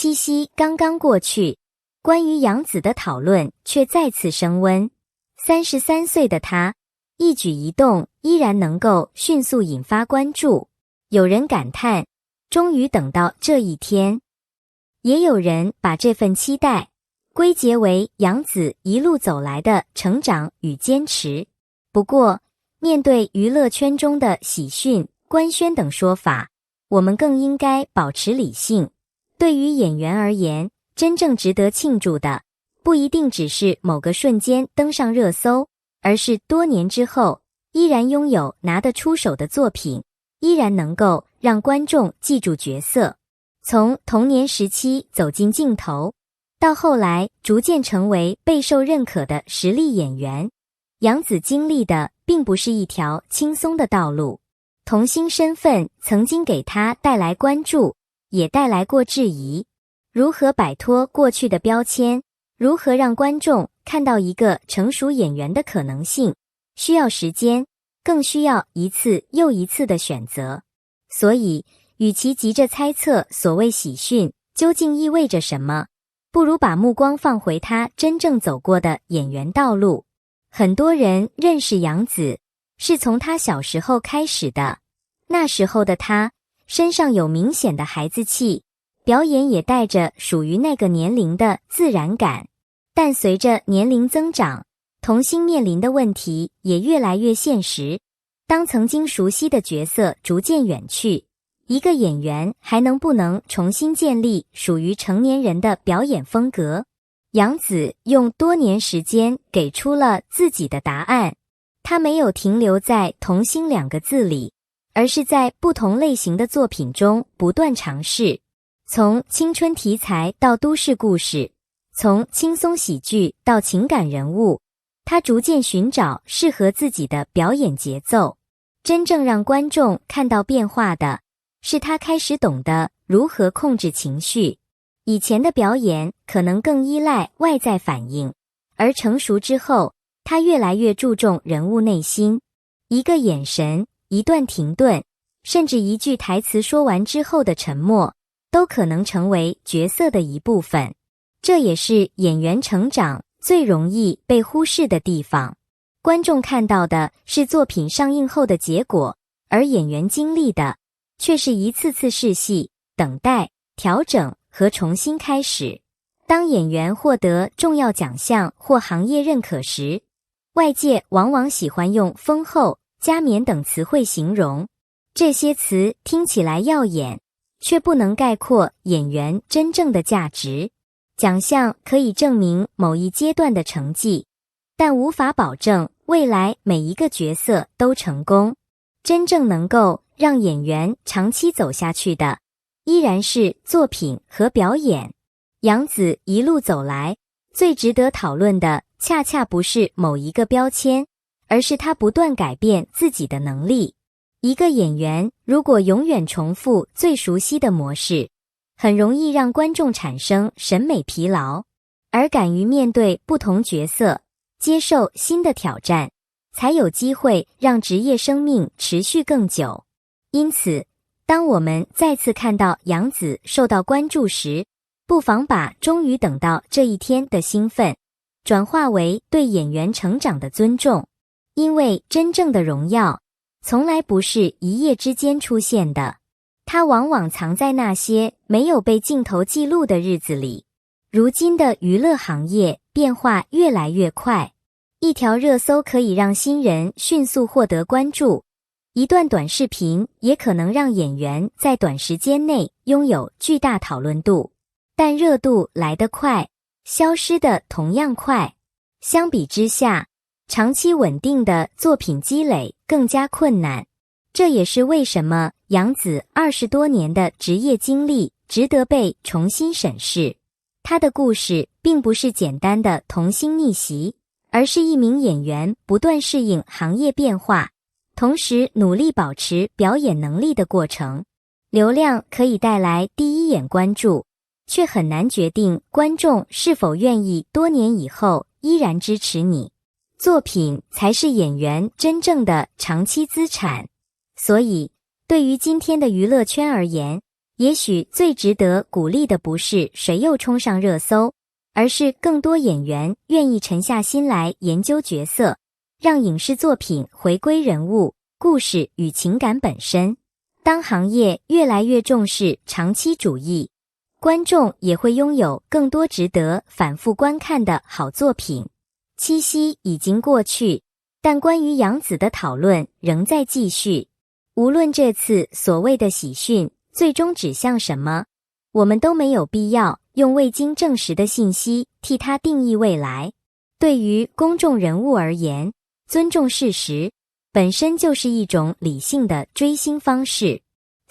七夕刚刚过去，关于杨紫的讨论却再次升温。33岁的她，一举一动依然能够迅速引发关注。有人感叹，终于等到这一天。也有人把这份期待归结为杨紫一路走来的成长与坚持。不过，面对娱乐圈中的喜讯、官宣等说法，我们更应该保持理性。对于演员而言，真正值得庆祝的，不一定只是某个瞬间登上热搜，而是多年之后，依然拥有拿得出手的作品，依然能够让观众记住角色。从童年时期走进镜头，到后来逐渐成为备受认可的实力演员，杨紫经历的并不是一条轻松的道路。童星身份曾经给她带来关注，也带来过质疑。如何摆脱过去的标签，如何让观众看到一个成熟演员的可能性，需要时间，更需要一次又一次的选择。所以，与其急着猜测所谓喜讯究竟意味着什么，不如把目光放回她真正走过的演员道路。很多人认识杨紫，是从她小时候开始的。那时候的她身上有明显的孩子气，表演也带着属于那个年龄的自然感。但随着年龄增长，童星面临的问题也越来越现实。当曾经熟悉的角色逐渐远去，一个演员还能不能重新建立属于成年人的表演风格？杨紫用多年时间给出了自己的答案。她没有停留在童星2个字里，而是在不同类型的作品中不断尝试。从青春题材到都市故事，从轻松喜剧到情感人物，她逐渐寻找适合自己的表演节奏。真正让观众看到变化的，是她开始懂得如何控制情绪。以前的表演可能更依赖外在反应，而成熟之后，她越来越注重人物内心。一个眼神，一段停顿，甚至一句台词说完之后的沉默，都可能成为角色的一部分。这也是演员成长最容易被忽视的地方。观众看到的是作品上映后的结果，而演员经历的却是一次次试戏、等待、调整和重新开始。当演员获得重要奖项或行业认可时，外界往往喜欢用丰厚、加冕等词汇形容。这些词听起来耀眼，却不能概括演员真正的价值。奖项可以证明某一阶段的成绩，但无法保证未来每一个角色都成功。真正能够让演员长期走下去的，依然是作品和表演。杨紫一路走来，最值得讨论的恰恰不是某一个标签，而是她不断改变自己的能力。一个演员如果永远重复最熟悉的模式，很容易让观众产生审美疲劳，而敢于面对不同角色，接受新的挑战，才有机会让职业生命持续更久。因此，当我们再次看到杨紫受到关注时，不妨把终于等到这一天的兴奋，转化为对演员成长的尊重。因为真正的荣耀，从来不是一夜之间出现的，它往往藏在那些没有被镜头记录的日子里。如今的娱乐行业变化越来越快，一条热搜可以让新人迅速获得关注，一段短视频也可能让演员在短时间内拥有巨大讨论度。但热度来得快，消失的同样快。相比之下，长期稳定的作品积累更加困难。这也是为什么杨紫20多年的职业经历值得被重新审视。她的故事并不是简单的童星逆袭，而是一名演员不断适应行业变化，同时努力保持表演能力的过程。流量可以带来第一眼关注，却很难决定观众是否愿意多年以后依然支持你。作品才是演员真正的长期资产。所以，对于今天的娱乐圈而言，也许最值得鼓励的不是谁又冲上热搜，而是更多演员愿意沉下心来研究角色，让影视作品回归人物、故事与情感本身。当行业越来越重视长期主义，观众也会拥有更多值得反复观看的好作品。七夕已经过去，但关于杨紫的讨论仍在继续。无论这次所谓的喜讯最终指向什么，我们都没有必要用未经证实的信息替她定义未来。对于公众人物而言，尊重事实本身就是一种理性的追星方式。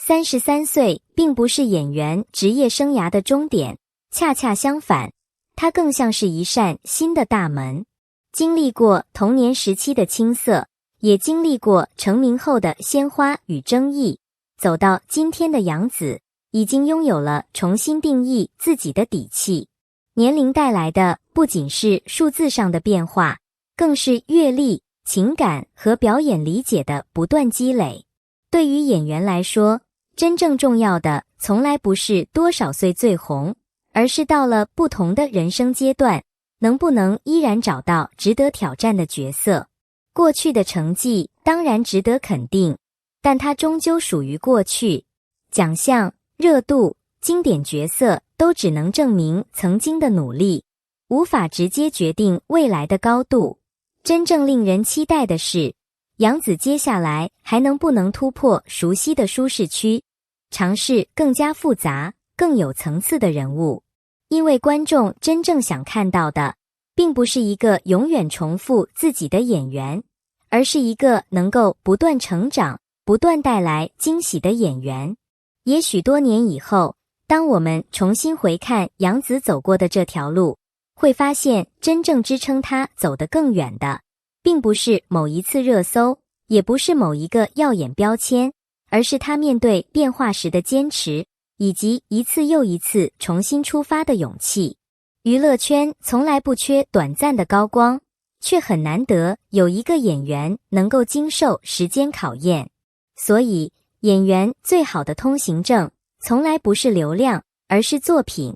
33岁并不是演员职业生涯的终点，恰恰相反，它更像是一扇新的大门。经历过童年时期的青涩，也经历过成名后的鲜花与争议，走到今天的杨紫，已经拥有了重新定义自己的底气。年龄带来的不仅是数字上的变化，更是阅历、情感和表演理解的不断积累。对于演员来说，真正重要的从来不是多少岁最红，而是到了不同的人生阶段，能不能依然找到值得挑战的角色。过去的成绩当然值得肯定，但它终究属于过去。奖项、热度、经典角色都只能证明曾经的努力，无法直接决定未来的高度。真正令人期待的是，杨紫接下来还能不能突破熟悉的舒适区，尝试更加复杂、更有层次的人物。因为观众真正想看到的，并不是一个永远重复自己的演员，而是一个能够不断成长、不断带来惊喜的演员。也许多年以后，当我们重新回看杨紫走过的这条路，会发现真正支撑她走得更远的，并不是某一次热搜，也不是某一个耀眼标签，而是她面对变化时的坚持，以及一次又一次重新出发的勇气。娱乐圈从来不缺短暂的高光，却很难得有一个演员能够经受时间考验。所以，演员最好的通行证，从来不是流量，而是作品；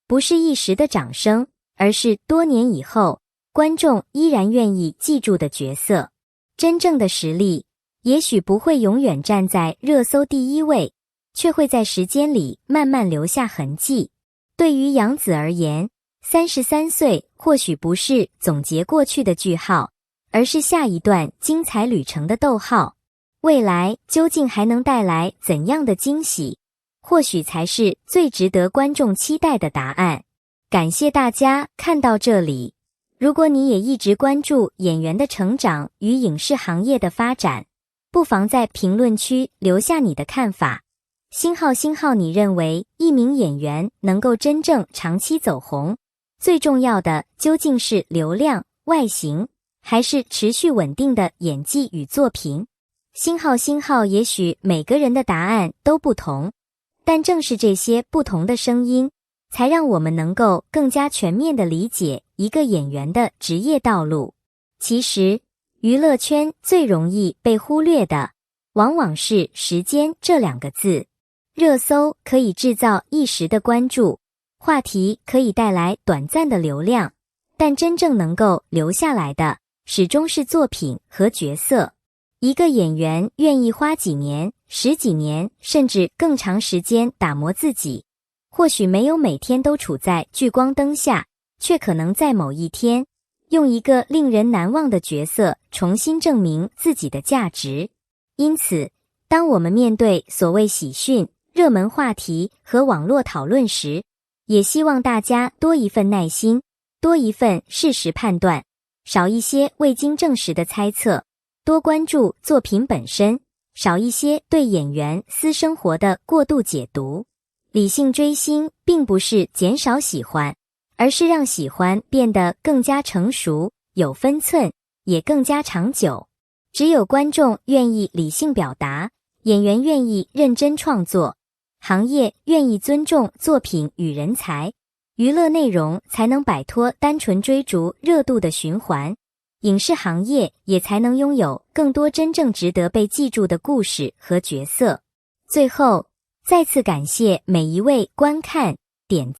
不是一时的掌声，而是多年以后，观众依然愿意记住的角色。真正的实力，也许不会永远站在热搜第一位，却会在时间里慢慢留下痕迹。对于杨紫而言，33岁或许不是总结过去的句号，而是下一段精彩旅程的逗号。未来究竟还能带来怎样的惊喜，或许才是最值得观众期待的答案。感谢大家看到这里。如果你也一直关注演员的成长与影视行业的发展，不妨在评论区留下你的看法。星号，你认为一名演员能够真正长期走红，最重要的究竟是流量、外形，还是持续稳定的演技与作品？星号，也许每个人的答案都不同，但正是这些不同的声音，才让我们能够更加全面地理解一个演员的职业道路。其实，娱乐圈最容易被忽略的，往往是时间这2个字。热搜可以制造一时的关注，话题可以带来短暂的流量，但真正能够留下来的，始终是作品和角色。一个演员愿意花几年、10几年，甚至更长时间打磨自己，或许没有每天都处在聚光灯下，却可能在某一天，用一个令人难忘的角色重新证明自己的价值。因此，当我们面对所谓喜讯、热门话题和网络讨论时，也希望大家多一份耐心，多一份事实判断，少一些未经证实的猜测，多关注作品本身，少一些对演员私生活的过度解读。理性追星并不是减少喜欢，而是让喜欢变得更加成熟、有分寸，也更加长久。只有观众愿意理性表达，演员愿意认真创作，行业愿意尊重作品与人才，娱乐内容才能摆脱单纯追逐热度的循环，影视行业也才能拥有更多真正值得被记住的故事和角色。最后，再次感谢每一位观看、点